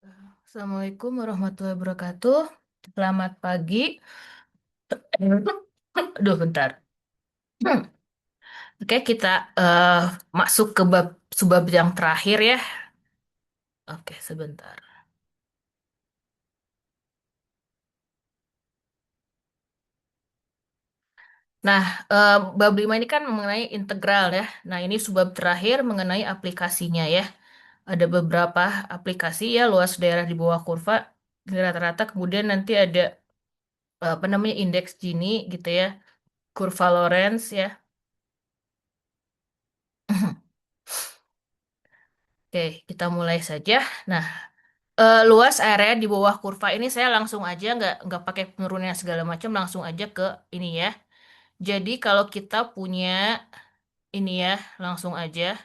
Assalamualaikum warahmatullahi wabarakatuh. Selamat pagi. Aduh, bentar. Oke, kita eh, masuk ke subbab yang terakhir ya. Oke, sebentar. Nah, bab 5 ini kan mengenai integral ya. Nah, ini subbab terakhir mengenai aplikasinya ya. Ada beberapa aplikasi ya, luas daerah di bawah kurva rata-rata, kemudian nanti ada apa namanya indeks Gini gitu ya, kurva Lorenz ya. Oke, kita mulai saja. Nah, luas area di bawah kurva ini saya langsung aja nggak pakai penurunan segala macam, langsung aja ke ini ya. Jadi kalau kita punya ini ya, langsung aja.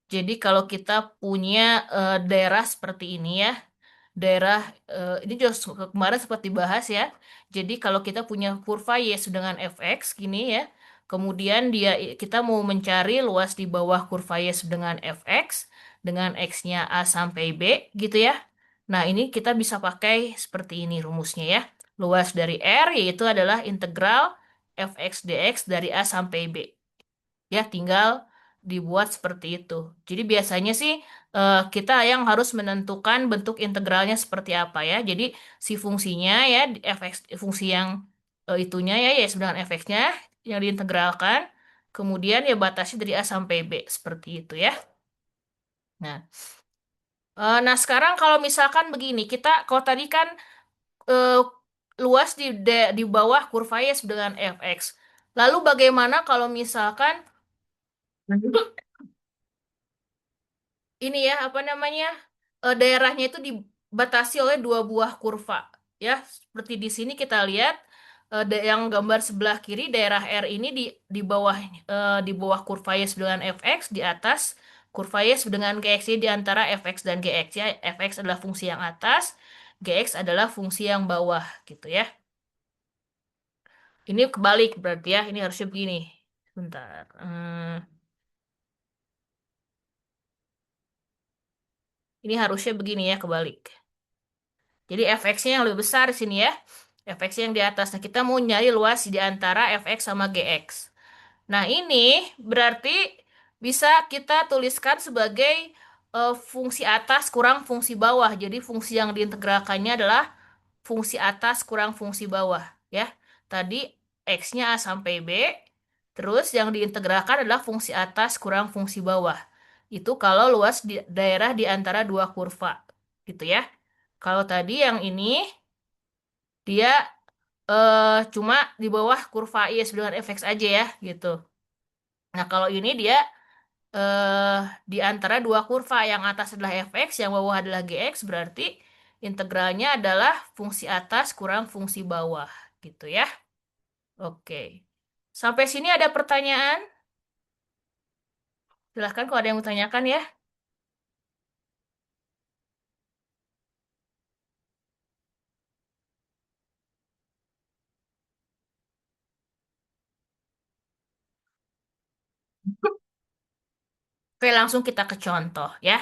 Jadi kalau kita punya daerah seperti ini ya, daerah ini juga kemarin sempat dibahas ya. Jadi kalau kita punya kurva Y dengan fx gini ya, kemudian kita mau mencari luas di bawah kurva Y dengan fx dengan x-nya A sampai B gitu ya. Nah, ini kita bisa pakai seperti ini rumusnya ya. Luas dari R yaitu adalah integral fx dx dari A sampai B. Ya, tinggal dibuat seperti itu. Jadi biasanya sih kita yang harus menentukan bentuk integralnya seperti apa ya. Jadi si fungsinya ya, fx, fungsi yang itunya ya, ya sedangkan fx-nya yang diintegralkan, kemudian ya batasnya dari A sampai B seperti itu ya. Nah, nah sekarang kalau misalkan begini, kita kalau tadi kan eh, luas di bawah kurva Y dengan fx. Lalu bagaimana kalau misalkan ini ya apa namanya daerahnya itu dibatasi oleh dua buah kurva ya, seperti di sini kita lihat yang gambar sebelah kiri daerah R ini di bawah kurva Y dengan fx, di atas kurva Y dengan gx, jadi di antara fx dan gx ya. Fx adalah fungsi yang atas, gx adalah fungsi yang bawah gitu ya. Ini kebalik berarti ya, ini harusnya begini. Bentar. Ini harusnya begini ya, kebalik. Jadi fx-nya yang lebih besar di sini ya. Fx yang di atas. Nah, kita mau nyari luas di antara fx sama gx. Nah, ini berarti bisa kita tuliskan sebagai fungsi atas kurang fungsi bawah. Jadi fungsi yang diintegralkannya adalah fungsi atas kurang fungsi bawah ya. Tadi x-nya A sampai B, terus yang diintegralkan adalah fungsi atas kurang fungsi bawah. Itu kalau luas di daerah di antara dua kurva gitu ya. Kalau tadi yang ini dia cuma di bawah kurva IS dengan fx aja ya gitu. Nah, kalau ini dia eh di antara dua kurva, yang atas adalah fx, yang bawah adalah gx, berarti integralnya adalah fungsi atas kurang fungsi bawah gitu ya. Oke. Sampai sini ada pertanyaan? Silahkan kalau ada yang mau tanyakan ya. Oke, langsung kita ke contoh ya.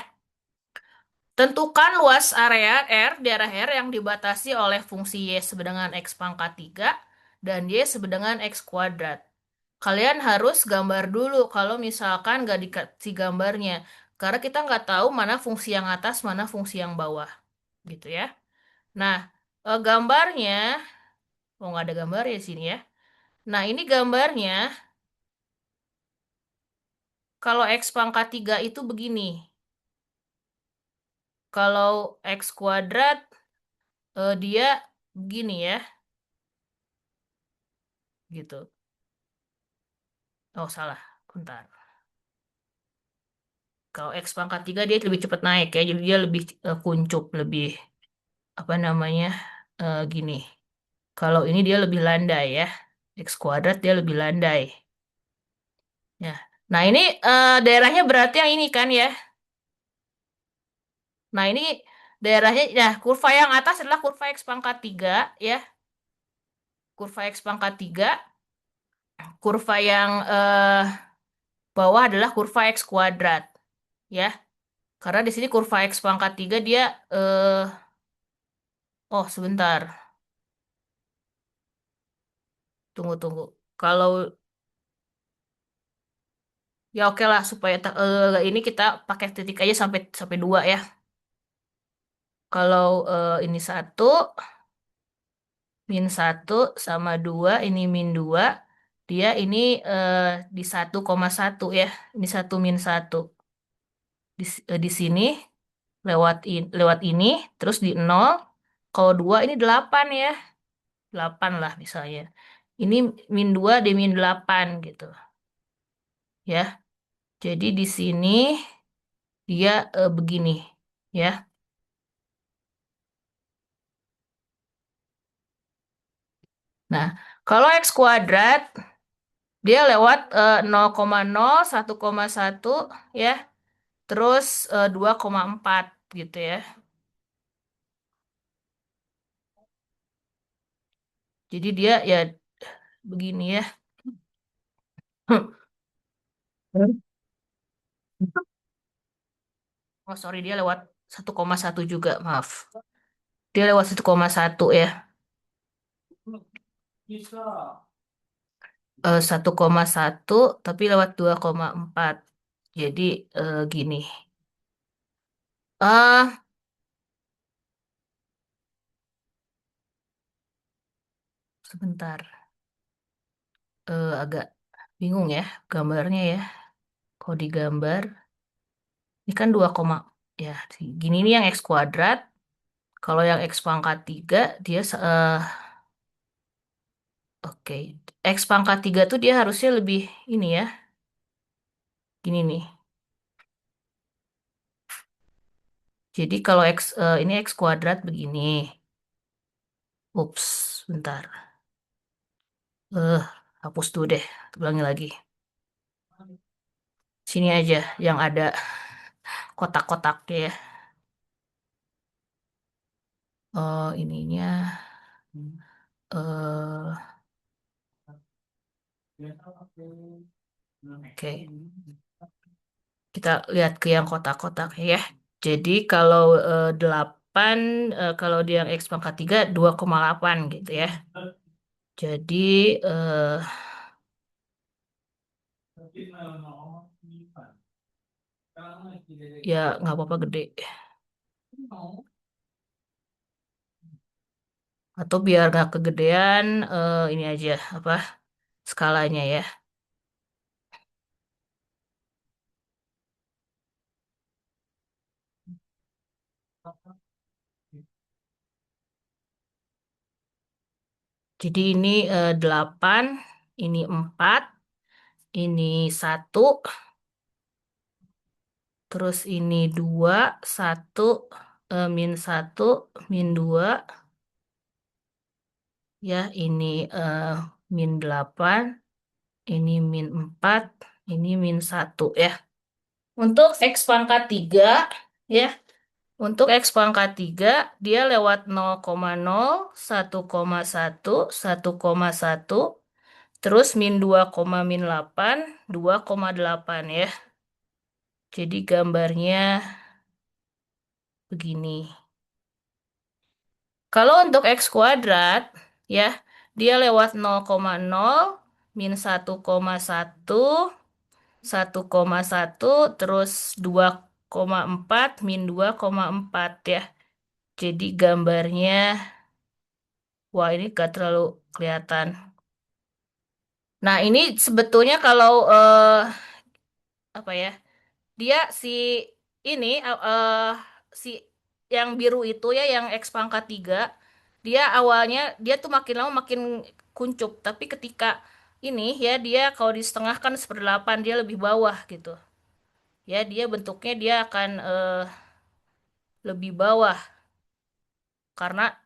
Tentukan luas area R di area R yang dibatasi oleh fungsi Y sama dengan X pangkat 3 dan Y sama dengan X kuadrat. Kalian harus gambar dulu kalau misalkan nggak dikasih gambarnya. Karena kita nggak tahu mana fungsi yang atas, mana fungsi yang bawah. Gitu ya. Nah, gambarnya, oh nggak ada gambar ya sini ya. Nah, ini gambarnya, kalau X pangkat 3 itu begini. Kalau X kuadrat, dia begini ya. Gitu. Oh, salah. Bentar. Kalau X pangkat 3 dia lebih cepat naik ya. Jadi dia lebih kuncup, lebih apa namanya? Gini. Kalau ini dia lebih landai ya. X kuadrat dia lebih landai. Ya. Nah, ini daerahnya berarti yang ini kan ya. Nah, ini daerahnya, nah kurva yang atas adalah kurva X pangkat 3 ya. Kurva X pangkat 3. Kurva yang bawah adalah kurva X kuadrat ya. Karena di sini kurva X pangkat 3 dia, oh sebentar, tunggu. Kalau, ya oke lah, supaya ini kita pakai titik aja sampai sampai 2 ya. Kalau ini satu, min 1 sama 2 ini min 2, dia ini eh, di 1,1 ya. Ini 1 min 1. Di sini lewat ini, terus di 0. Kalau 2 ini 8 ya. 8 lah misalnya. Ini min 2 di min 8 gitu ya. Jadi di sini dia begini ya. Nah, kalau X kuadrat dia lewat 0,0, 1,1 ya. Terus 2,4 gitu ya. Jadi dia ya begini ya. Oh sorry, dia lewat 1,1 juga, maaf. Dia lewat 1,1 ya. 1,1 tapi lewat 2,4. Jadi gini. Ah, sebentar. Agak bingung ya gambarnya ya. Kalau digambar, ini kan 2, ya gini nih yang X kuadrat. Kalau yang X pangkat 3 dia oke. X pangkat 3 tuh dia harusnya lebih ini ya. Gini nih. Jadi kalau ini X kuadrat begini. Ups, bentar. Eh, hapus dulu deh. Ulangi lagi. Sini aja yang ada kotak-kotaknya ya. Ininya. eh Oke. Kita lihat ke yang kotak-kotak ya. Jadi kalau 8, kalau dia yang X pangkat 3, 2,8 gitu ya. Jadi eh, ya nggak apa-apa gede. Atau biar nggak kegedean, ini aja apa skalanya ya. Jadi ini 8, ini 4, ini 1, terus ini 2, 1, min 1, min 2, ya ini min 8, ini min 4, ini min 1 ya. Untuk X pangkat 3 ya, untuk X pangkat 3 dia lewat 0,0, 1,1, 1,1, terus min 2, min 8, 2,8 ya. Jadi gambarnya begini. Kalau untuk X kuadrat, ya, dia lewat 0,0, min 1,1, 1,1, terus 2,4, min 2,4 ya. Jadi gambarnya, wah ini gak terlalu kelihatan. Nah ini sebetulnya kalau apa ya? Dia ini si yang biru itu ya yang X pangkat 3, dia awalnya dia tuh makin lama makin kuncup, tapi ketika ini ya dia kalau di setengah kan 1/8 dia lebih bawah gitu. Ya dia bentuknya dia akan lebih bawah karena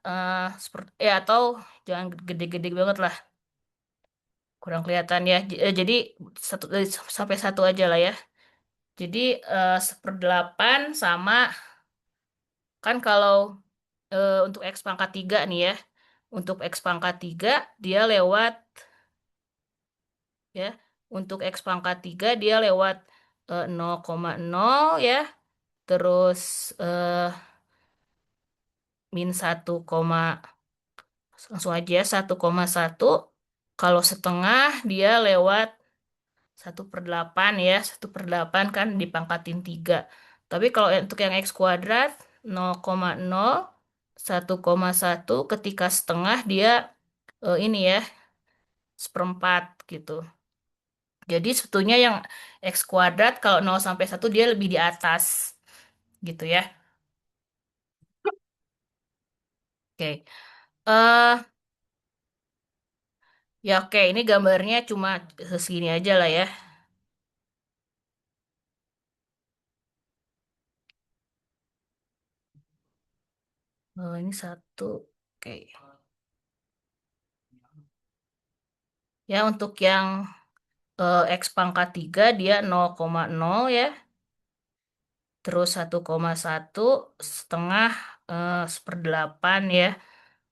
seperti ya atau jangan gede-gede banget lah, kurang kelihatan ya. Jadi satu sampai satu aja lah ya. Jadi 1/8 sama. Kan kalau untuk X pangkat 3 nih ya, untuk X pangkat 3 dia lewat ya, untuk X pangkat 3 dia lewat 0,0 ya, terus min langsung aja 1,1. Kalau setengah dia lewat 1/8 ya. 1/8 kan dipangkatin 3. Tapi kalau untuk yang X kuadrat 0,0 1,1 ketika setengah dia ini ya seperempat gitu. Jadi sebetulnya yang X kuadrat kalau 0 sampai 1 dia lebih di atas gitu ya. Oke. eh Ya oke, ini gambarnya cuma segini aja lah ya. Oh, ini satu. Oke. Ya, untuk yang X pangkat 3 dia 0,0 ya. Terus 1,1 setengah seperdelapan ya.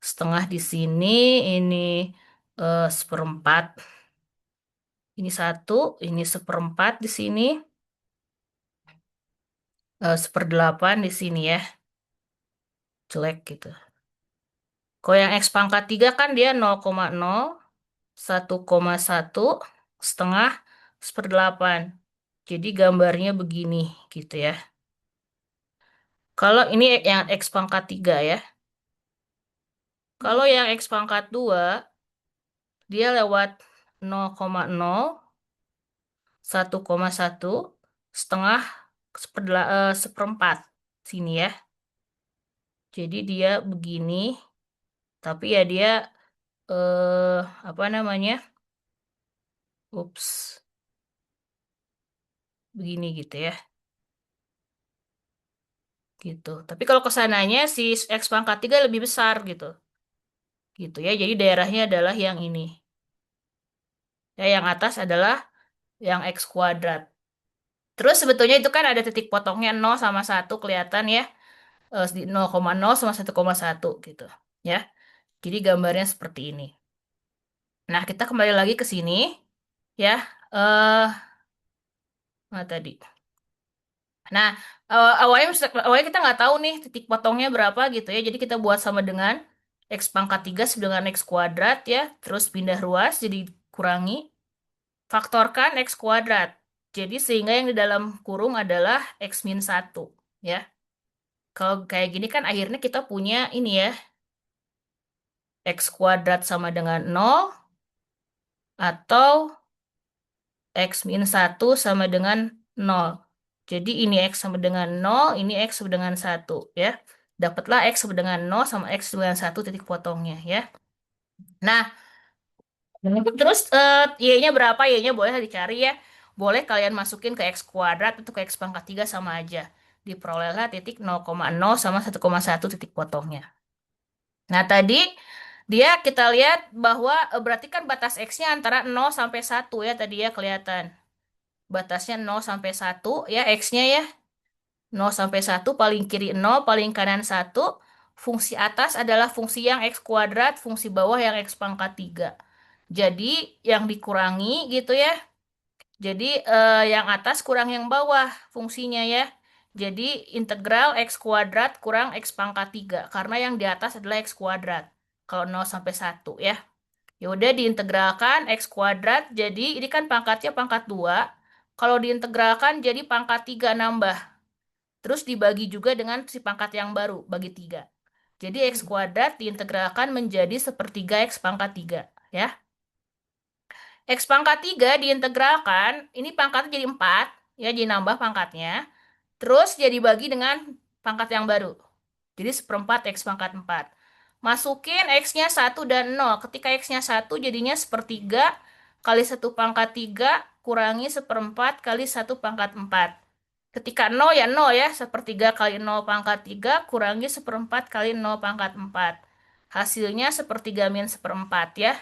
Setengah di sini, ini seperempat. Ini satu, ini seperempat di sini. 1/8 di sini ya. Jelek gitu. Kalau yang X pangkat 3 kan dia 0,0 1,1 setengah seperdelapan. Jadi gambarnya begini gitu ya. Kalau ini yang X pangkat 3 ya. Kalau yang X pangkat 2 dia lewat 0,0 1,1 setengah seperempat sini ya. Jadi dia begini, tapi ya dia eh apa namanya? Ups, begini gitu ya. Gitu. Tapi kalau kesananya si X pangkat 3 lebih besar gitu. Gitu ya. Jadi daerahnya adalah yang ini. Ya, yang atas adalah yang X kuadrat. Terus sebetulnya itu kan ada titik potongnya 0 sama 1 kelihatan ya. Di 0,0 sama 1,1 gitu. Ya. Jadi gambarnya seperti ini. Nah, kita kembali lagi ke sini. Ya. eh Nah, tadi. Nah, awalnya kita nggak tahu nih titik potongnya berapa gitu ya. Jadi kita buat sama dengan X pangkat 3 sama dengan X kuadrat ya. Terus pindah ruas jadi kurangi. Faktorkan X kuadrat. Jadi sehingga yang di dalam kurung adalah X-1 ya. Kalau kayak gini kan akhirnya kita punya ini ya. X kuadrat sama dengan 0 atau X-1 sama dengan 0. Jadi ini X sama dengan 0, ini X sama dengan 1 ya. Dapatlah X sama dengan 0 sama X dengan 1 titik potongnya ya. Nah, terus Y-nya berapa? Y-nya boleh dicari ya. Boleh kalian masukin ke X kuadrat atau ke X pangkat 3 sama aja. Diperolehlah titik 0,0 sama 1,1 titik potongnya. Nah, tadi dia kita lihat bahwa berarti kan batas X-nya antara 0 sampai 1 ya tadi ya kelihatan. Batasnya 0 sampai 1 ya X-nya ya. 0 sampai 1 paling kiri 0 paling kanan 1. Fungsi atas adalah fungsi yang X kuadrat, fungsi bawah yang X pangkat 3. Jadi yang dikurangi gitu ya. Jadi yang atas kurang yang bawah fungsinya ya. Jadi integral X kuadrat kurang X pangkat 3. Karena yang di atas adalah X kuadrat. Kalau 0 sampai 1 ya. Ya udah diintegralkan X kuadrat. Jadi ini kan pangkatnya pangkat 2. Kalau diintegralkan jadi pangkat 3 nambah. Terus dibagi juga dengan si pangkat yang baru, bagi 3. Jadi X kuadrat diintegralkan menjadi sepertiga X pangkat 3. Ya. X pangkat 3 diintegralkan, ini pangkatnya jadi 4. Ya, jadi nambah pangkatnya. Terus jadi bagi dengan pangkat yang baru. Jadi seperempat X pangkat 4. Masukin X-nya 1 dan 0. Ketika X-nya 1 jadinya sepertiga kali 1 pangkat 3 kurangi seperempat kali 1 pangkat 4. Ketika 0 ya 0 ya. Sepertiga kali 0 pangkat 3 kurangi seperempat kali 0 pangkat 4. Hasilnya sepertiga min seperempat ya.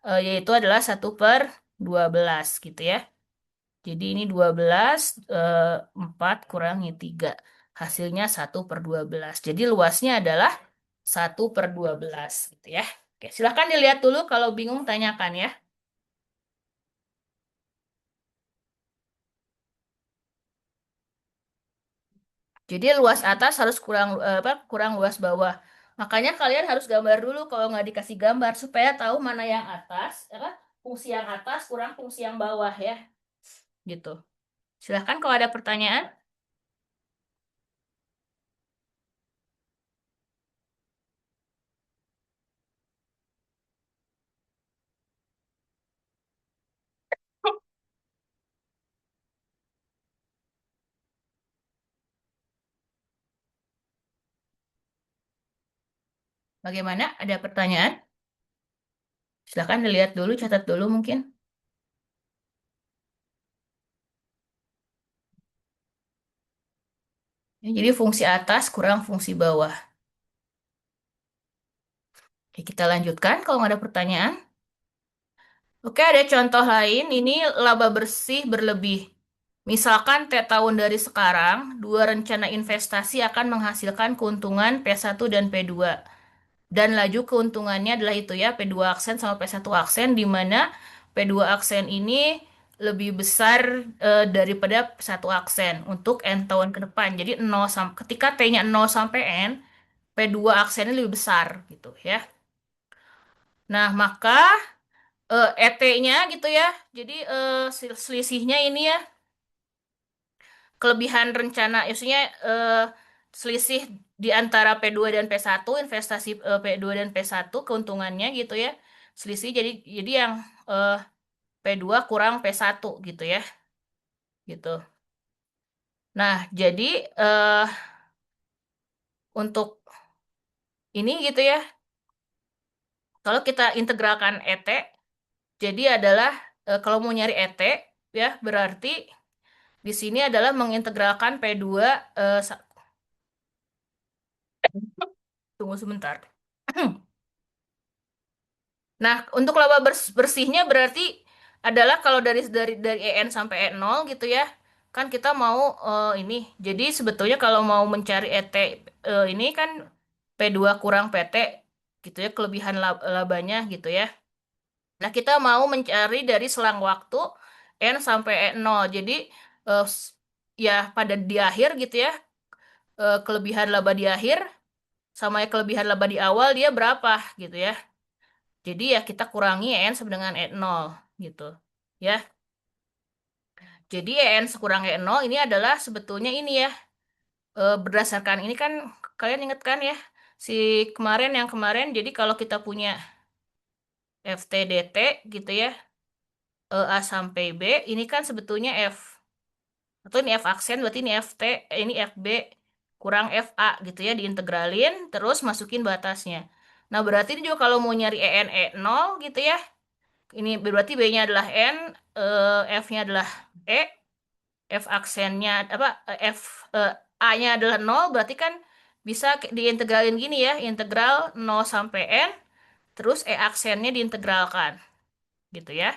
Yaitu adalah 1/12 gitu ya. Jadi ini 12, 4 kurangi 3. Hasilnya 1/12. Jadi luasnya adalah 1/12 gitu ya. Oke, silahkan dilihat dulu kalau bingung tanyakan ya. Jadi luas atas harus kurang kurang luas bawah. Makanya kalian harus gambar dulu kalau nggak dikasih gambar supaya tahu mana yang atas, fungsi yang atas kurang fungsi yang bawah ya, gitu. Silahkan kalau ada pertanyaan. Bagaimana? Ada pertanyaan? Silahkan dilihat dulu, catat dulu mungkin. Ya, jadi fungsi atas kurang fungsi bawah. Oke, kita lanjutkan kalau nggak ada pertanyaan. Oke, ada contoh lain. Ini laba bersih berlebih. Misalkan tahun dari sekarang, dua rencana investasi akan menghasilkan keuntungan P1 dan P2. Dan laju keuntungannya adalah itu ya, P2 aksen sama P1 aksen, di mana P2 aksen ini lebih besar daripada P1 aksen untuk N tahun ke depan. Jadi ketika T-nya 0 sampai N, P2 aksennya lebih besar gitu ya. Nah, maka ET-nya gitu ya. Jadi selisihnya ini ya, kelebihan rencana, maksudnya selisih di antara P2 dan P1, investasi P2 dan P1 keuntungannya gitu ya. Selisih jadi yang eh, P2 kurang P1 gitu ya. Gitu. Nah, jadi eh, untuk ini gitu ya. Kalau kita integralkan ET, jadi adalah kalau mau nyari ET ya berarti di sini adalah mengintegralkan P2 tunggu sebentar. Nah, untuk laba bersihnya berarti adalah kalau dari EN sampai E0 gitu ya. Kan kita mau ini. Jadi sebetulnya kalau mau mencari ET ini kan P2 kurang PT gitu ya, kelebihan labanya gitu ya. Nah, kita mau mencari dari selang waktu N sampai E0. Jadi ya pada di akhir gitu ya, kelebihan laba di akhir sama ya kelebihan laba di awal dia berapa gitu ya. Jadi ya kita kurangi n sama dengan n0 gitu. Ya. Jadi n sekurang n0 ini adalah sebetulnya ini ya berdasarkan ini kan kalian ingat kan ya si yang kemarin jadi kalau kita punya FTDT gitu ya A sampai B ini kan sebetulnya F atau ini F aksen berarti ini FT ini FB kurang FA gitu ya diintegralin terus masukin batasnya. Nah, berarti ini juga kalau mau nyari EN E0 gitu ya. Ini berarti B-nya adalah N, F-nya adalah E, F aksennya apa F A-nya adalah nol, berarti kan bisa diintegralin gini ya, integral nol sampai N, terus E aksennya diintegralkan, gitu ya.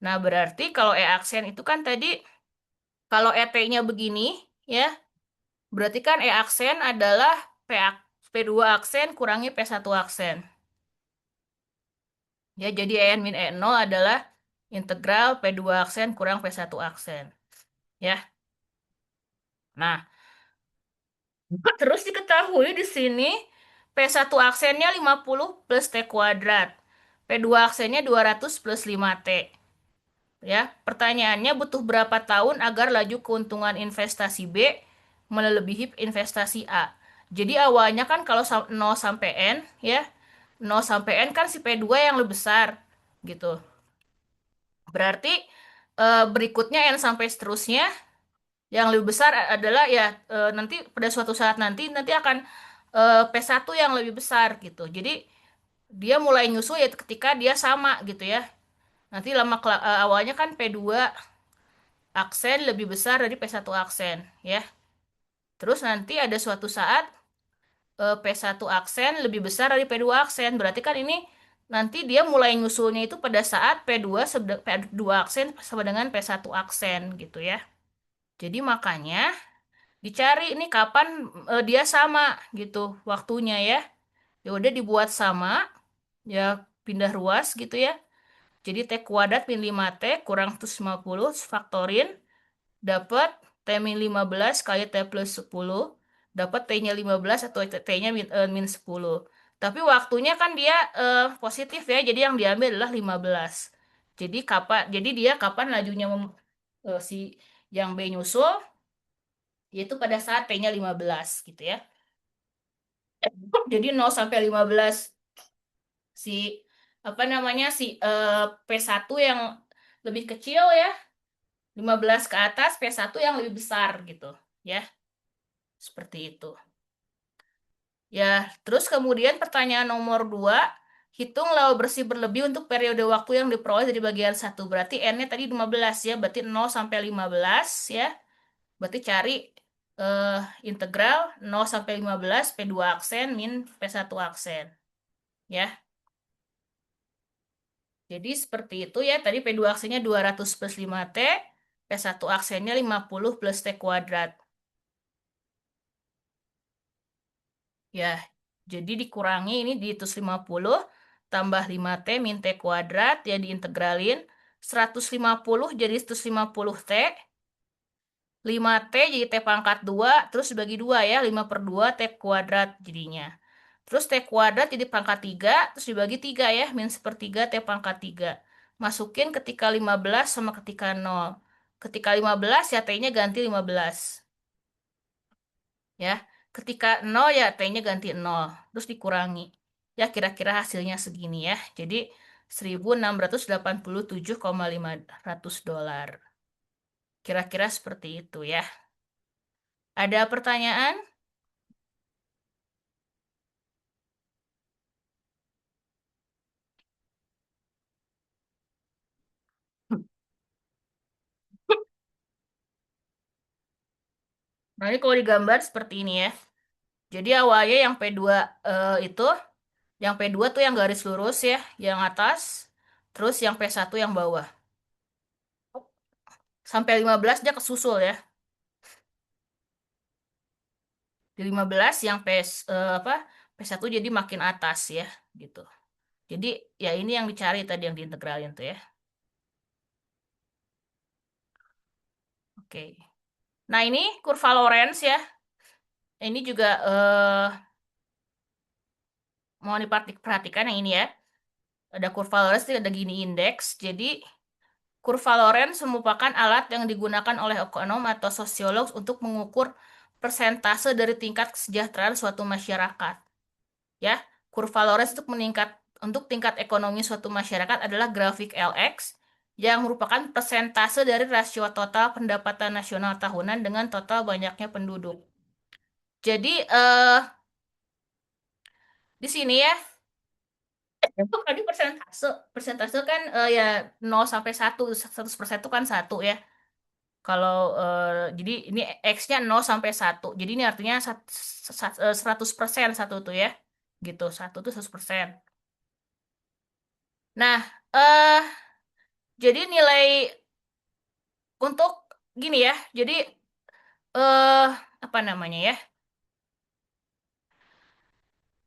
Nah, berarti kalau E aksen itu kan tadi, kalau ET-nya begini, ya, berarti kan E aksen adalah P2 aksen kurangi P1 aksen. Ya, jadi EN min E0 adalah integral P2 aksen kurang P1 aksen. Ya. Nah, terus diketahui di sini P1 aksennya 50 plus T kuadrat. P2 aksennya 200 plus 5T. Ya, pertanyaannya butuh berapa tahun agar laju keuntungan investasi B melebihi investasi A. Jadi awalnya kan kalau 0 sampai N ya, 0 sampai N kan si P2 yang lebih besar gitu. Berarti berikutnya N sampai seterusnya yang lebih besar adalah ya nanti pada suatu saat nanti akan P1 yang lebih besar gitu. Jadi dia mulai nyusul ya ketika dia sama gitu ya. Nanti awalnya kan P2 aksen lebih besar dari P1 aksen ya. Terus nanti ada suatu saat P1 aksen lebih besar dari P2 aksen. Berarti kan ini nanti dia mulai nyusulnya itu pada saat P2 aksen sama dengan P1 aksen gitu ya. Jadi makanya dicari ini kapan dia sama gitu waktunya ya. Ya udah dibuat sama, ya pindah ruas gitu ya. Jadi T kuadrat min 5T kurang 150 faktorin dapat T min 15 kali T plus 10, dapat T-nya 15 atau T-nya min 10. Tapi waktunya kan dia positif ya, jadi yang diambil adalah 15. Jadi dia kapan lajunya si yang B nyusul, yaitu pada saat T-nya 15 gitu ya. Jadi 0 sampai 15 si apa namanya P1 yang lebih kecil ya, 15 ke atas, P1 yang lebih besar gitu ya. Seperti itu. Ya, terus kemudian pertanyaan nomor 2, hitung laba bersih berlebih untuk periode waktu yang diperoleh dari bagian satu. Berarti N-nya tadi 15 ya, berarti 0 sampai 15 ya. Berarti cari eh, integral 0 sampai 15 P2 aksen min P1 aksen. Ya, jadi seperti itu ya. Tadi P2 aksennya 200 plus 5T, P1 aksennya 50 plus T kuadrat. Ya, jadi dikurangi ini di 150 tambah 5T min T kuadrat ya diintegralin. 150 jadi 150T, 5T jadi T pangkat 2 terus dibagi 2 ya, 5 per 2 T kuadrat jadinya. Terus T kuadrat jadi pangkat 3 terus dibagi 3 ya, min sepertiga T pangkat 3. Masukin ketika 15 sama ketika 0. Ketika 15 ya T-nya ganti 15. Ya, ketika 0 ya T-nya ganti 0 terus dikurangi ya, kira-kira hasilnya segini ya, jadi 1.687,500 dolar, kira-kira seperti itu ya. Ada pertanyaan? Nah, ini kalau digambar seperti ini ya, jadi awalnya yang P2 itu, yang P2 tuh yang garis lurus ya, yang atas, terus yang P1 yang bawah, sampai 15 dia kesusul ya. Di 15 yang P1 jadi makin atas ya gitu. Jadi ya ini yang dicari tadi yang diintegralin tuh ya. Oke. Nah ini kurva Lorenz ya. Ini juga mau diperhatikan yang ini ya. Ada kurva Lorenz, ada gini indeks. Jadi kurva Lorenz merupakan alat yang digunakan oleh ekonom atau sosiolog untuk mengukur persentase dari tingkat kesejahteraan suatu masyarakat. Ya, kurva Lorenz untuk tingkat ekonomi suatu masyarakat adalah grafik LX yang merupakan persentase dari rasio total pendapatan nasional tahunan dengan total banyaknya penduduk. Jadi di sini ya, itu tadi persentase, persentase kan ya 0 sampai 1, 100% itu kan 1 ya. Kalau jadi ini X-nya 0 sampai 1. Jadi ini artinya 100% satu tuh ya. Gitu, satu tuh 100%. Nah, eh jadi nilai untuk gini ya. Jadi eh apa namanya ya?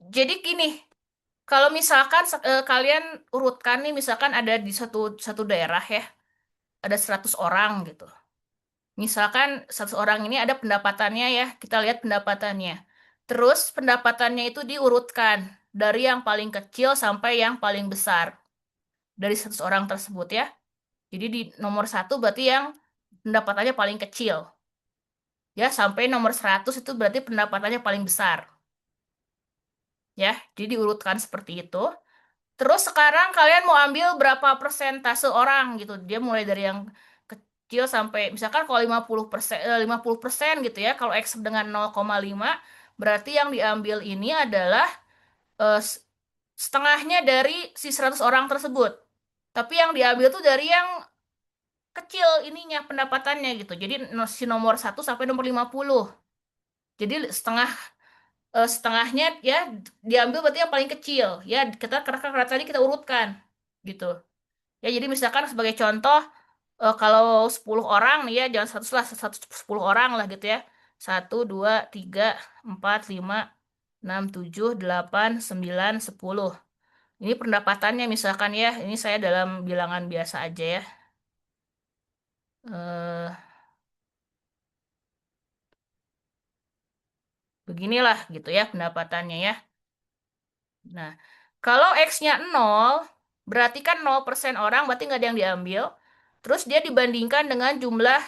Jadi gini, kalau misalkan kalian urutkan nih, misalkan ada di satu satu daerah ya, ada 100 orang gitu. Misalkan 100 orang ini ada pendapatannya ya, kita lihat pendapatannya. Terus pendapatannya itu diurutkan dari yang paling kecil sampai yang paling besar dari 100 orang tersebut ya. Jadi di nomor satu berarti yang pendapatannya paling kecil. Ya, sampai nomor 100 itu berarti pendapatannya paling besar. Ya, jadi diurutkan seperti itu. Terus sekarang kalian mau ambil berapa persentase orang gitu. Dia mulai dari yang kecil sampai misalkan kalau 50%, 50% gitu ya. Kalau X dengan 0,5 berarti yang diambil ini adalah setengahnya dari si 100 orang tersebut. Tapi yang diambil tuh dari yang kecil ininya pendapatannya gitu. Jadi si nomor 1 sampai nomor 50. Jadi setengahnya ya diambil berarti yang paling kecil. Ya kita karena tadi kita urutkan gitu. Ya jadi misalkan sebagai contoh, kalau 10 orang nih ya, jangan 100 lah, 10 orang lah gitu ya. 1, 2, 3, 4, 5, 6, 7, 8, 9, 10. Ini pendapatannya misalkan ya, ini saya dalam bilangan biasa aja ya. Eh, beginilah gitu ya pendapatannya ya. Nah, kalau X-nya 0, berarti kan 0% orang, berarti nggak ada yang diambil. Terus dia dibandingkan dengan jumlah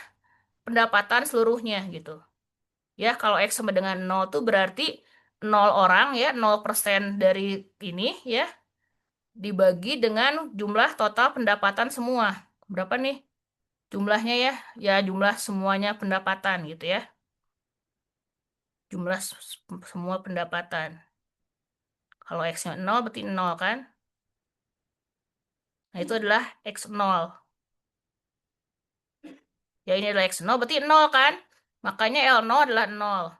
pendapatan seluruhnya gitu. Ya, kalau X sama dengan 0 tuh berarti 0 orang ya, 0% dari ini ya, dibagi dengan jumlah total pendapatan semua. Berapa nih jumlahnya ya? Ya, jumlah semuanya pendapatan gitu ya. Jumlah semua pendapatan. Kalau X-nya 0 berarti 0 kan? Nah, itu adalah X0. Ya, ini adalah X0 berarti 0 kan? Makanya L0 adalah 0.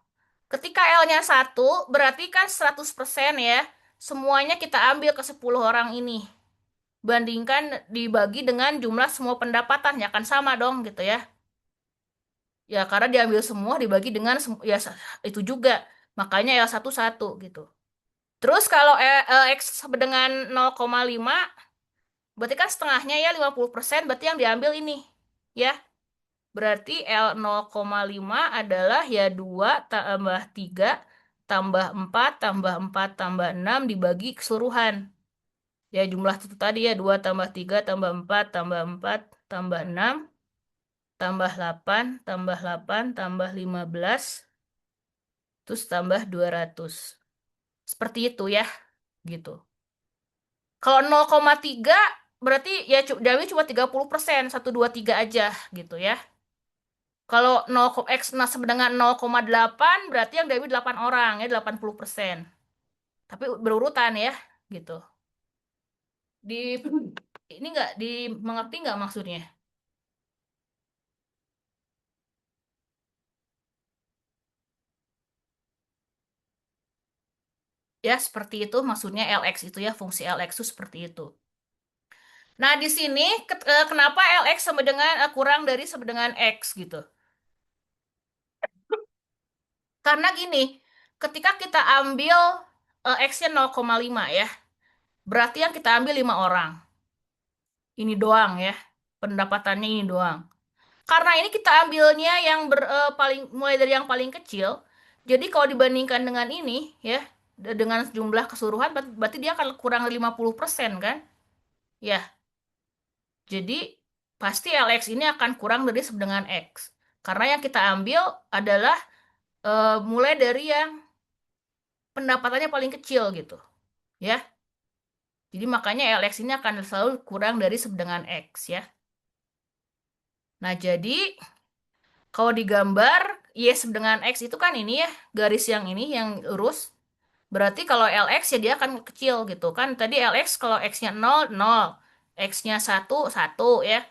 Ketika L-nya 1, berarti kan 100% ya. Semuanya kita ambil ke 10 orang ini. Bandingkan dibagi dengan jumlah semua pendapatan, ya kan sama dong gitu ya. Ya, karena diambil semua dibagi dengan ya itu juga. Makanya L1 1 gitu. Terus kalau X sama dengan 0,5, berarti kan setengahnya ya 50%, berarti yang diambil ini. Ya, berarti L 0,5 adalah ya 2 tambah 3 tambah 4 tambah 4 tambah 6 dibagi keseluruhan. Ya jumlah itu tadi ya 2 tambah 3 tambah 4 tambah 4 tambah 6 tambah 8 tambah 8 tambah 15 terus tambah 200. Seperti itu ya gitu. Kalau 0,3 berarti ya diambil cuma 30%, 1, 2, 3 aja gitu ya. Kalau 0, X nah sama dengan 0,8 berarti yang diambil 8 orang ya 80%. Tapi berurutan ya gitu. Di ini nggak mengerti nggak maksudnya? Ya seperti itu maksudnya LX itu ya fungsi LX itu seperti itu. Nah di sini kenapa LX sama dengan kurang dari sama dengan X gitu? Karena gini, ketika kita ambil X-nya 0,5 ya, berarti yang kita ambil 5 orang. Ini doang ya, pendapatannya ini doang. Karena ini kita ambilnya yang paling mulai dari yang paling kecil. Jadi kalau dibandingkan dengan ini ya, dengan jumlah keseluruhan berarti dia akan kurang 50% kan? Ya, jadi pasti LX ini akan kurang dari sama dengan X. Karena yang kita ambil adalah mulai dari yang pendapatannya paling kecil gitu. Ya. Jadi makanya LX ini akan selalu kurang dari sama dengan X ya. Nah, jadi kalau digambar Y sama dengan X itu kan ini ya, garis yang ini yang lurus. Berarti kalau LX ya dia akan kecil gitu kan. Tadi LX kalau X-nya 0, 0. X-nya 1, 1 ya.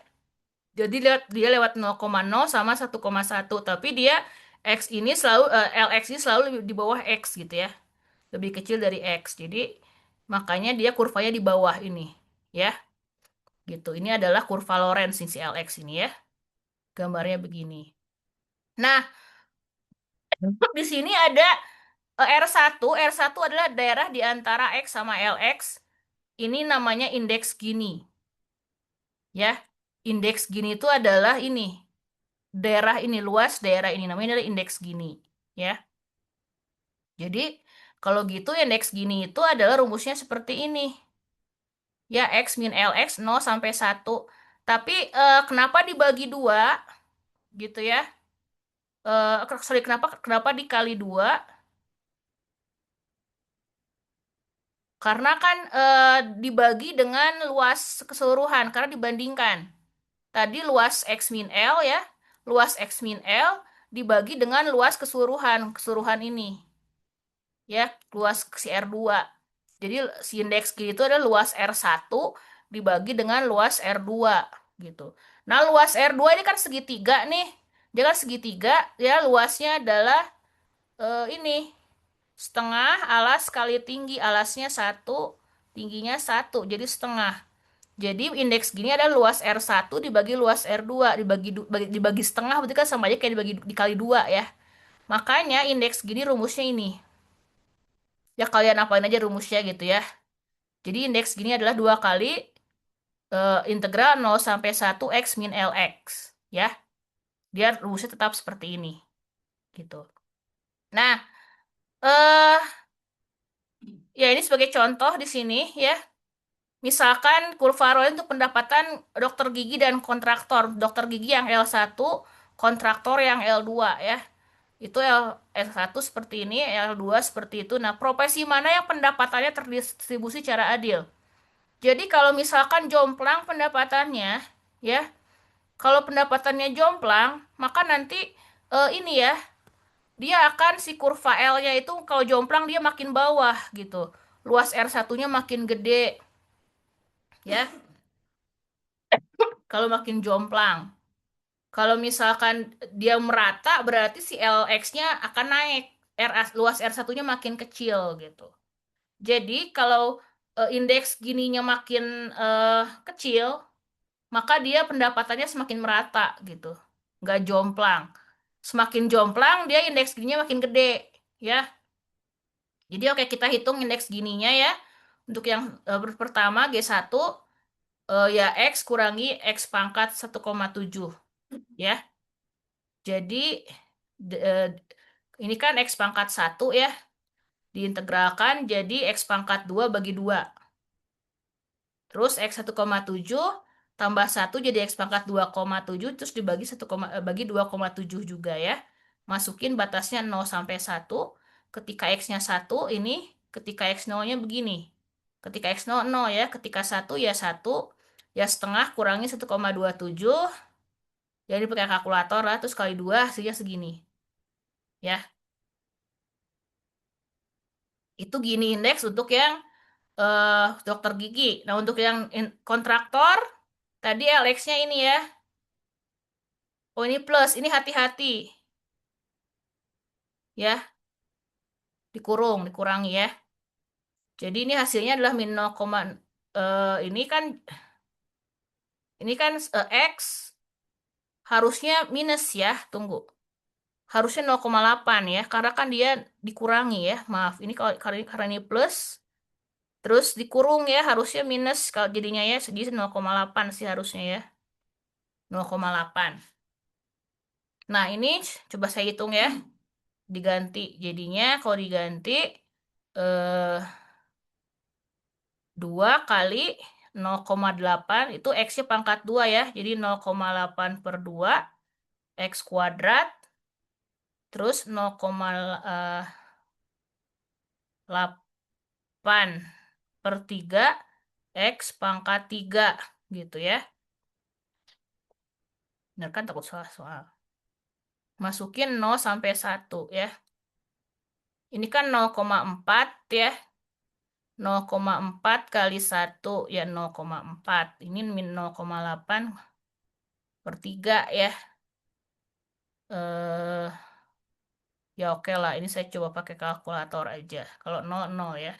Jadi dia lewat 0,0 sama 1,1. Tapi dia X ini selalu LX ini selalu di bawah X gitu ya. Lebih kecil dari X. Jadi makanya dia kurvanya di bawah ini ya. Gitu. Ini adalah kurva Lorenz si LX ini ya. Gambarnya begini. Nah, di sini ada R1. R1 adalah daerah di antara X sama LX. Ini namanya indeks Gini. Ya, indeks Gini itu adalah ini. Daerah ini luas, daerah ini namanya adalah indeks Gini. Ya, jadi kalau gitu indeks Gini itu adalah rumusnya seperti ini. Ya, X min LX 0 sampai 1. Tapi kenapa dibagi dua gitu ya? Sorry, kenapa kenapa dikali dua? Karena kan dibagi dengan luas keseluruhan, karena dibandingkan. Tadi luas X min L ya, luas X min L dibagi dengan luas keseluruhan, keseluruhan ini. Ya, luas si R2. Jadi si indeks G itu adalah luas R1 dibagi dengan luas R2 gitu. Nah, luas R2 ini kan segitiga nih. Dia kan segitiga, ya luasnya adalah ini setengah alas kali tinggi. Alasnya 1, tingginya 1, jadi setengah. Jadi indeks gini adalah luas R1 dibagi luas R2 dibagi setengah berarti kan sama aja kayak dibagi dikali 2 ya. Makanya indeks gini rumusnya ini. Ya kalian apain aja rumusnya gitu ya. Jadi indeks gini adalah 2 kali integral 0 sampai 1 X min LX ya. Dia rumusnya tetap seperti ini gitu. Nah, eh ya ini sebagai contoh di sini ya. Misalkan kurva Rowley untuk pendapatan dokter gigi dan kontraktor. Dokter gigi yang L1, kontraktor yang L2 ya. Itu L1 seperti ini, L2 seperti itu. Nah, profesi mana yang pendapatannya terdistribusi secara adil? Jadi kalau misalkan jomplang pendapatannya, ya, kalau pendapatannya jomplang, maka nanti ini ya, dia akan si kurva L-nya itu kalau jomplang dia makin bawah gitu. Luas R1-nya makin gede, ya. Kalau makin jomplang. Kalau misalkan dia merata, berarti si LX-nya akan naik. Luas R1-nya makin kecil gitu. Jadi kalau indeks gininya makin kecil, maka dia pendapatannya semakin merata gitu. Nggak jomplang. Semakin jomplang, dia indeks gininya makin gede. Ya, jadi oke kita hitung indeks gininya ya. Untuk yang pertama G1, ya X kurangi X pangkat 1,7 ya. Jadi d- eh, ini kan X pangkat 1 ya, diintegralkan jadi X pangkat 2 bagi 2. Terus X 1,7 tambah 1 jadi X pangkat 2,7 terus dibagi bagi 2,7 juga ya. Masukin batasnya 0 sampai 1. Ketika X-nya 1 ini, ketika X 0-nya begini. Ketika X 0, 0 ya, ketika 1 ya 1, ya setengah kurangi 1,27, jadi pakai kalkulator lah, terus kali 2 hasilnya segini. Ya, itu gini indeks untuk yang dokter gigi. Nah, untuk yang kontraktor, tadi LX-nya ini ya. Oh, ini plus. Ini hati-hati. Ya, dikurangi ya. Jadi ini hasilnya adalah min 0, ini kan X harusnya minus ya. Tunggu. Harusnya 0,8 ya. Karena kan dia dikurangi ya. Maaf, ini kalau karena ini plus. Terus dikurung ya. Harusnya minus kalau jadinya ya. Jadi 0,8 sih harusnya ya. 0,8. Nah, ini coba saya hitung ya. Diganti. Jadinya kalau diganti eh 2 kali 0,8 itu X-nya pangkat 2 ya. Jadi 0,8 per 2 X kuadrat terus 0,8 per 3 X pangkat 3 gitu ya. Benar kan takut salah soal. Masukin 0 sampai 1 ya. Ini kan 0,4 ya. 0,4 kali 1 ya 0,4. Ini min 0,8 per 3 ya. Eh Ya oke lah, ini saya coba pakai kalkulator aja. Kalau 0, 0 ya.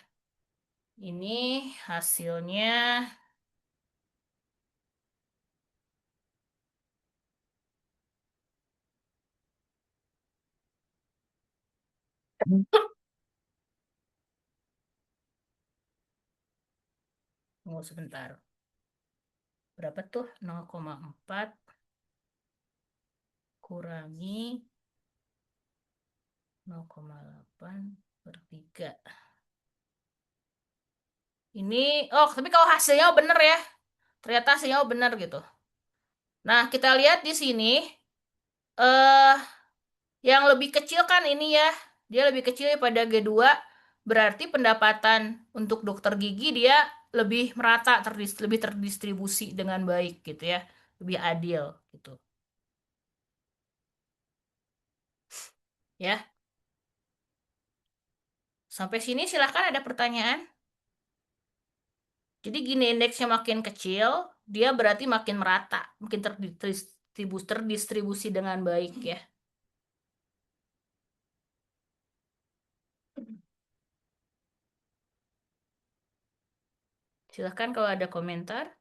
Ini hasilnya, tunggu sebentar. Berapa tuh? 0,4 kurangi 0,8 per 3. Ini, oh tapi kalau hasilnya bener ya. Ternyata hasilnya bener gitu. Nah, kita lihat di sini, eh yang lebih kecil kan ini ya. Dia lebih kecil daripada G2. Berarti pendapatan untuk dokter gigi dia lebih merata, lebih terdistribusi dengan baik gitu ya. Lebih adil gitu. Ya. Sampai sini silahkan ada pertanyaan. Jadi gini indeksnya makin kecil, dia berarti makin merata, makin terdistribusi dengan baik ya. Silahkan kalau ada komentar.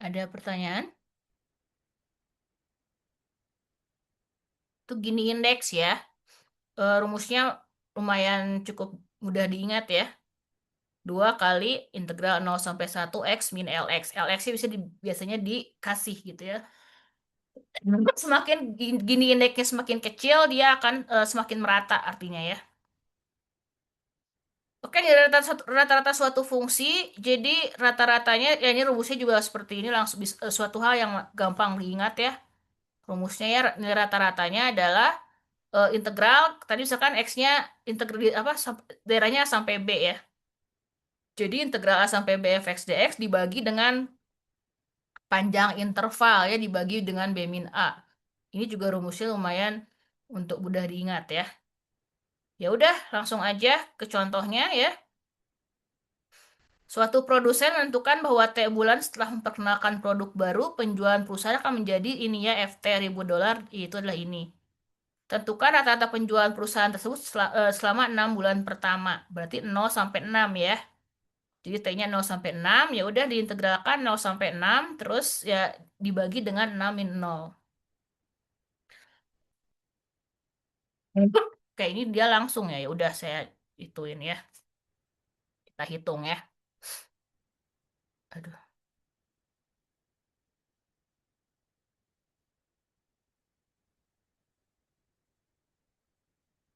Ada pertanyaan? Itu gini indeks ya. Rumusnya lumayan cukup mudah diingat ya. 2 kali integral 0 sampai 1 x min Lx. Lx sih biasanya dikasih gitu ya. Semakin gini indeksnya semakin kecil, dia akan semakin merata artinya ya. Oke, di rata-rata suatu fungsi, jadi rata-ratanya, ya ini rumusnya juga seperti ini, langsung suatu hal yang gampang diingat ya. Rumusnya ya, nilai rata-ratanya adalah integral, tadi misalkan x-nya integral apa, daerahnya A sampai B ya. Jadi integral A sampai B f x dx dibagi dengan panjang interval ya, dibagi dengan B min A. Ini juga rumusnya lumayan untuk mudah diingat ya. Ya udah, langsung aja ke contohnya ya. Suatu produsen menentukan bahwa T bulan setelah memperkenalkan produk baru, penjualan perusahaan akan menjadi ini ya FT ribu dolar, itu adalah ini. Tentukan rata-rata penjualan perusahaan tersebut selama 6 bulan pertama. Berarti 0 sampai 6 ya. Jadi T-nya 0 sampai 6, ya udah diintegralkan 0 sampai 6, terus ya dibagi dengan 6 min 0. Oke, ini dia langsung ya. Ya udah saya ituin ya. Kita hitung ya. Aduh,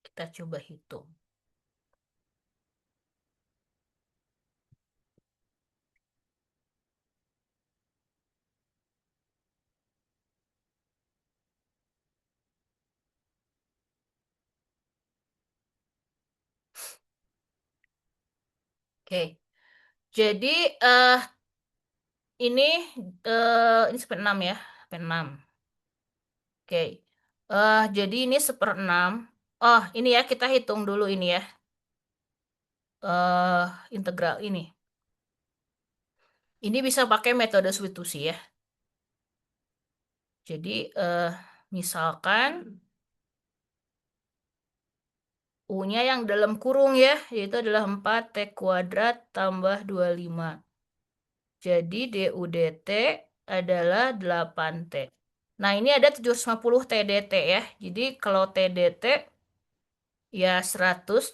kita coba hitung. Oke. Jadi eh ini ini sampai 6 ya. Sampai 6. Oke. Jadi ini seperenam. Oh, ini ya kita hitung dulu ini ya. Integral ini. Ini bisa pakai metode substitusi ya. Jadi misalkan U-nya yang dalam kurung ya, yaitu adalah 4 T kuadrat tambah 25. Jadi DU dt adalah 8T. Nah, ini ada 750 TDT ya. Jadi kalau TDT ya 180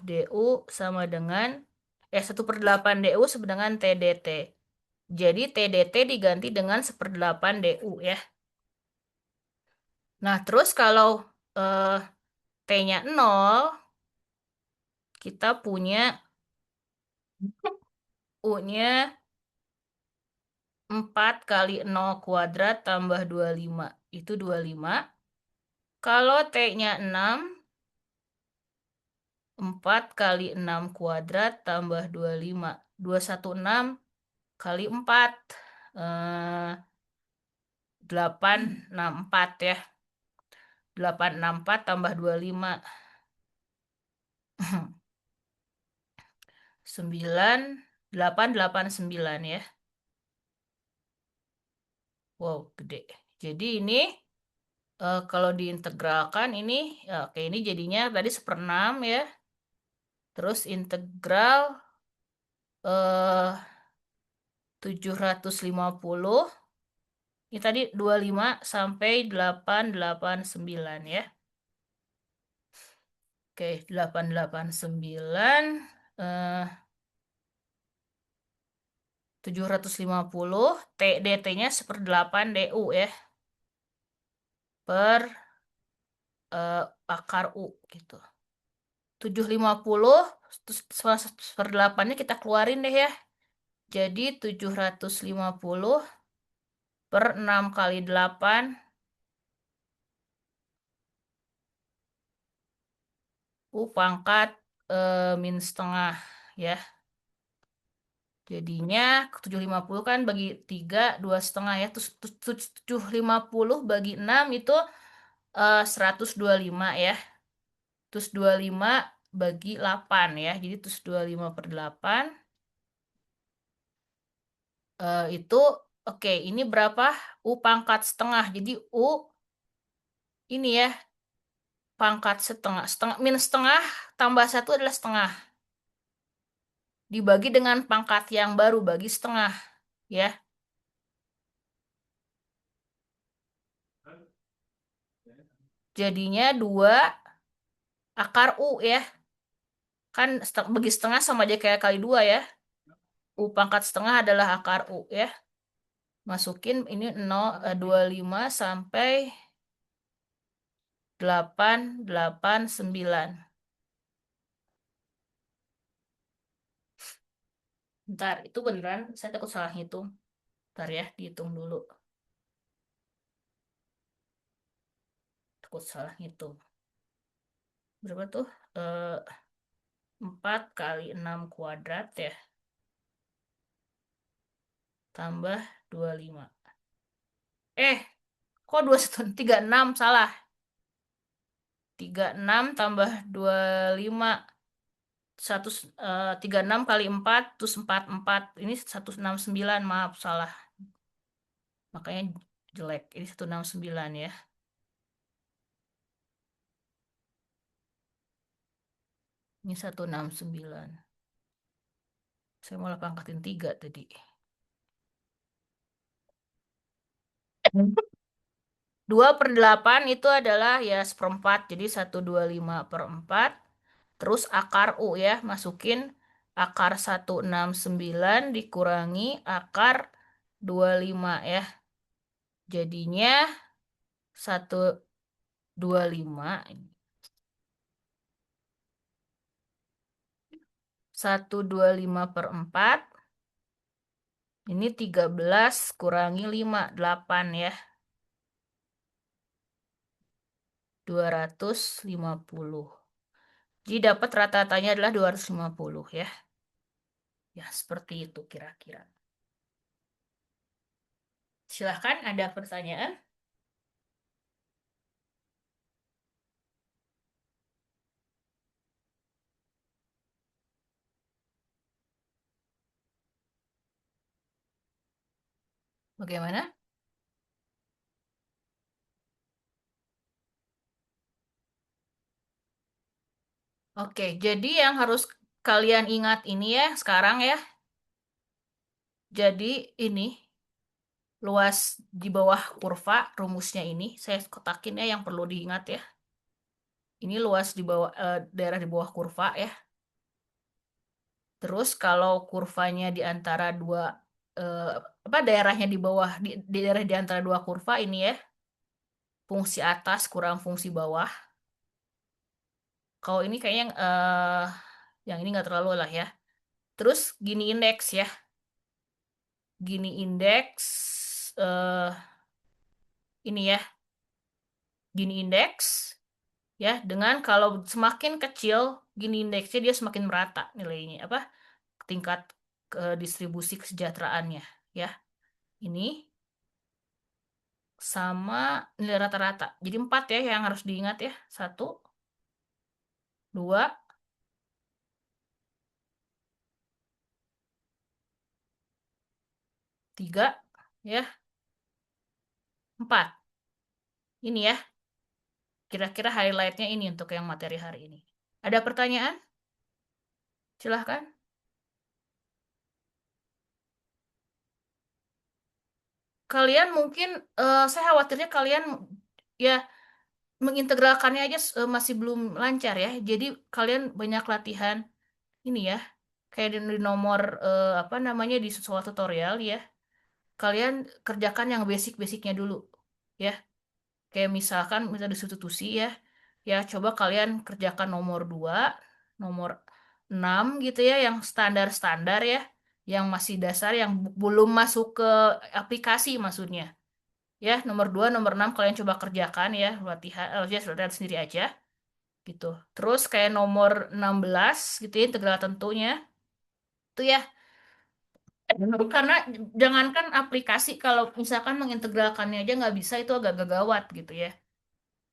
DU sama dengan 1/8 DU sama dengan TDT. Jadi TDT diganti dengan 1/8 DU ya. Nah, terus kalau eh, T-nya 0, kita punya U-nya 4 kali 0 kuadrat tambah 25. Itu 25. Kalau T-nya 6, 4 kali 6 kuadrat tambah 25. 216 kali 4. 864 ya. 864 tambah 25. 9, 889 ya. Wow, gede. Jadi ini kalau diintegralkan ini, ya, oke ini jadinya tadi 1/6 ya. Terus integral eh 750. Ini tadi 25 sampai 889 ya. Oke, 889 eh 750 T DT-nya 1/8 DU ya per akar U gitu. 750 terus 1/8-nya kita keluarin deh ya. Jadi 750 per 6 kali 8 U pangkat min setengah ya. Jadinya 750 kan bagi 3 2 setengah ya. Terus 750 bagi 6 itu 125 ya. Terus 25 bagi 8 ya. Jadi terus 25/8 itu oke, ini berapa? U pangkat setengah. Jadi U ini ya pangkat setengah. Setengah min setengah tambah satu adalah setengah. Dibagi dengan pangkat yang baru bagi setengah ya. Jadinya 2 akar U ya. Kan bagi setengah sama aja kayak kali 2 ya. U pangkat setengah adalah akar U ya. Masukin ini 25 sampai 889. Bentar, itu beneran. Saya takut salah hitung. Bentar ya, dihitung dulu. Takut salah hitung. Berapa tuh? Eh, 4 kali 6 kuadrat ya. Tambah 25. Eh, kok 2136 salah. 36 tambah 25. 36 kali 4 terus 44. Ini 169, maaf salah. Makanya jelek. Ini 169 ya. Ini 169. Saya malah pangkatin 3 tadi. 2/8 itu adalah ya seperempat. Jadi 125/4. Terus akar U ya. Masukin akar 169 dikurangi akar 25 ya. Jadinya 125. 125/4. Ini 13 kurangi 5 8 ya. 250. Jadi dapat rata-ratanya adalah 250 ya. Ya, seperti itu kira-kira. Silahkan, ada pertanyaan? Bagaimana? Oke, jadi yang harus kalian ingat ini ya sekarang ya. Jadi ini luas di bawah kurva rumusnya ini saya kotakin ya yang perlu diingat ya. Ini luas di bawah daerah di bawah kurva ya. Terus kalau kurvanya di antara dua eh, apa daerahnya di bawah di daerah di antara dua kurva ini ya, fungsi atas kurang fungsi bawah. Kalau ini kayaknya yang ini nggak terlalu lah ya. Terus gini indeks ya, gini indeks eh ini ya, gini indeks ya dengan kalau semakin kecil gini indeksnya dia semakin merata nilainya apa tingkat ke distribusi kesejahteraannya ya. Ini sama nilai rata-rata. Jadi 4 ya yang harus diingat ya. 1, 2, 3 ya. 4. Ini ya. Kira-kira highlightnya ini untuk yang materi hari ini. Ada pertanyaan? Silahkan. Kalian mungkin, saya khawatirnya kalian ya mengintegralkannya aja masih belum lancar ya. Jadi kalian banyak latihan ini ya. Kayak di nomor apa namanya di soal tutorial ya. Kalian kerjakan yang basic-basicnya dulu ya. Kayak misalkan metode substitusi ya. Ya coba kalian kerjakan nomor 2, nomor 6 gitu ya yang standar-standar ya. Yang masih dasar yang belum masuk ke aplikasi maksudnya. Ya, nomor 2 nomor 6 kalian coba kerjakan ya, latihan, ya latihan sendiri aja gitu. Terus kayak nomor 16 gitu ya, integral tentunya. Itu ya, karena jangankan aplikasi, kalau misalkan mengintegralkannya aja nggak bisa, itu agak gawat gitu ya.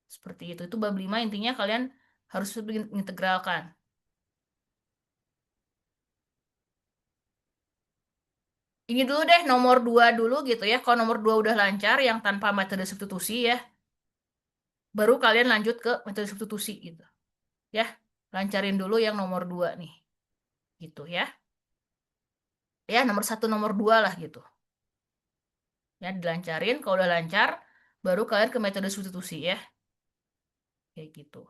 Seperti itu bab 5 intinya kalian harus mengintegralkan. Ini dulu deh, nomor 2 dulu gitu ya. Kalau nomor 2 udah lancar, yang tanpa metode substitusi ya, baru kalian lanjut ke metode substitusi gitu. Ya, lancarin dulu yang nomor 2 nih. Gitu ya. Ya nomor 1 nomor 2 lah gitu ya dilancarin kalau udah lancar baru kalian ke metode substitusi ya kayak gitu.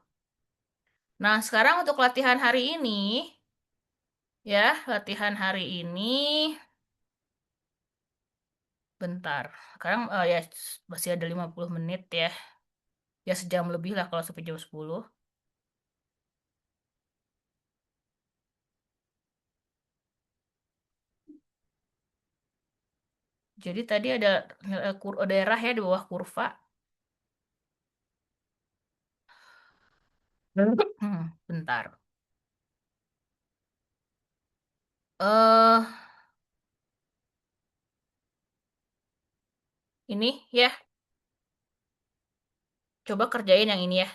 Nah, sekarang untuk latihan hari ini, ya, latihan hari ini, bentar. Sekarang ya masih ada 50 menit ya. Ya sejam lebih lah kalau sampai jam 10. Jadi tadi ada daerah ya di bawah kurva. Bentar. Eh, ini ya, coba kerjain yang ini ya.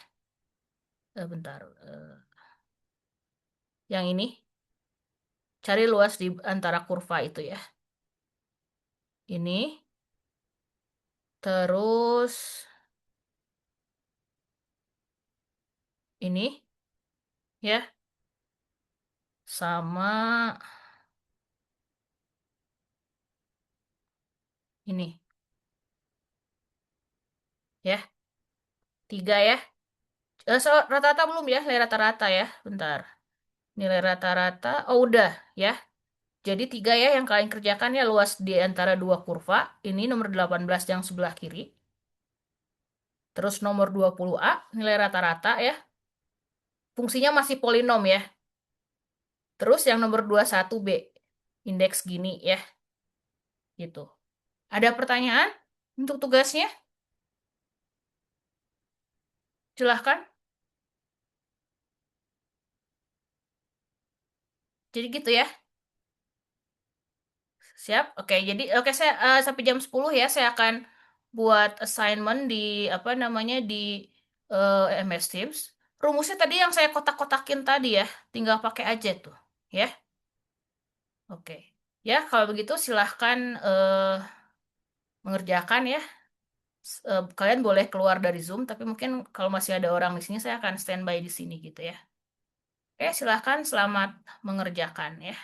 Bentar. Yang ini, cari luas di antara kurva itu ya. Ini, terus ini ya, sama ini ya. Tiga ya. Rata-rata belum ya, nilai rata-rata ya. Bentar. Nilai rata-rata, oh udah ya. Jadi tiga ya yang kalian kerjakan ya luas di antara dua kurva. Ini nomor 18 yang sebelah kiri. Terus nomor 20A nilai rata-rata ya. Fungsinya masih polinom ya. Terus yang nomor 21B indeks gini ya. Gitu. Ada pertanyaan untuk tugasnya? Silahkan. Jadi gitu ya. Siap? Oke, jadi oke saya sampai jam 10 ya saya akan buat assignment di apa namanya di MS Teams. Rumusnya tadi yang saya kotak-kotakin tadi ya, tinggal pakai aja tuh, ya. Oke. Ya, kalau begitu silahkan mengerjakan ya. Kalian boleh keluar dari Zoom, tapi mungkin kalau masih ada orang di sini saya akan standby di sini gitu ya. Oke, silahkan selamat mengerjakan ya.